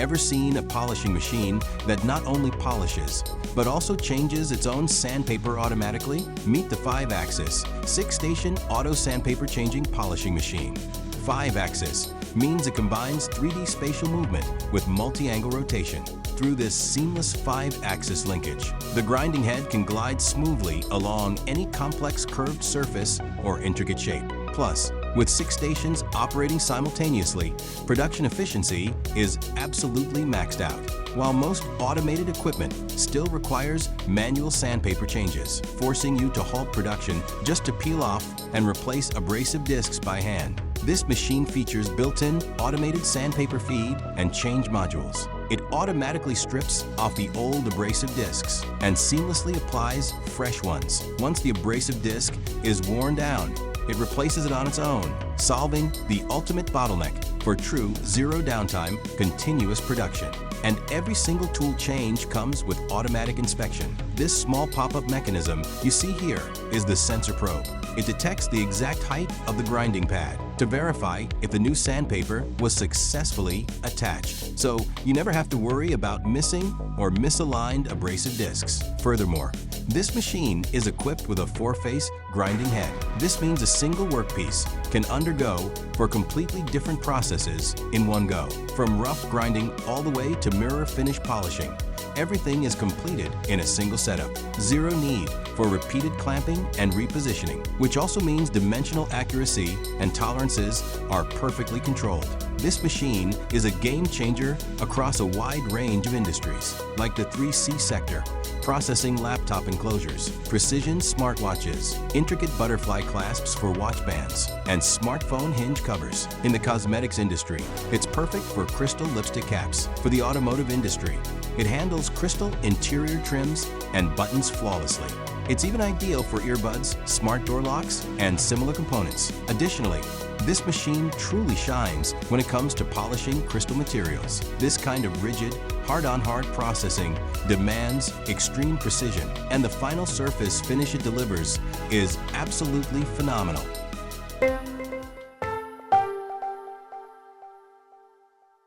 Ever seen a polishing machine that not only polishes, but also changes its own sandpaper automatically? Meet the 5-axis, 6-station auto sandpaper changing polishing machine. 5-axis means it combines 3D spatial movement with multi-angle rotation. Through this seamless 5-axis linkage, the grinding head can glide smoothly along any complex curved surface or intricate shape. Plus, with 6 stations operating simultaneously, production efficiency is absolutely maxed out. While most automated equipment still requires manual sandpaper changes, forcing you to halt production just to peel off and replace abrasive discs by hand. This machine features built-in automated sandpaper feed and change modules. It automatically strips off the old abrasive discs and seamlessly applies fresh ones. Once the abrasive disc is worn down, it replaces it on its own, solving the ultimate bottleneck for true zero downtime, continuous production. And every single tool change comes with automatic inspection. This small pop-up mechanism you see here is the sensor probe. It detects the exact height of the grinding pad to verify if the new sandpaper was successfully attached. So you never have to worry about missing or misaligned abrasive discs. Furthermore, this machine is equipped with a 4-face grinding head. This means a single workpiece can undergo 4 completely different processes in one go. From rough grinding all the way to mirror finish polishing, everything is completed in a single setup. Zero need for repeated clamping and repositioning, which also means dimensional accuracy and tolerances are perfectly controlled. This machine is a game changer across a wide range of industries, like the 3C sector, processing laptop enclosures, precision smartwatches, intricate butterfly clasps for watch bands, and smartphone hinge covers. In the cosmetics industry, it's perfect for crystal lipstick caps. For the automotive industry, it handles crystal interior trims and buttons flawlessly. It's even ideal for earbuds, smart door locks, and similar components. Additionally, this machine truly shines when it comes to polishing crystal materials. This kind of rigid, hard-on-hard processing demands extreme precision, and the final surface finish it delivers is absolutely phenomenal.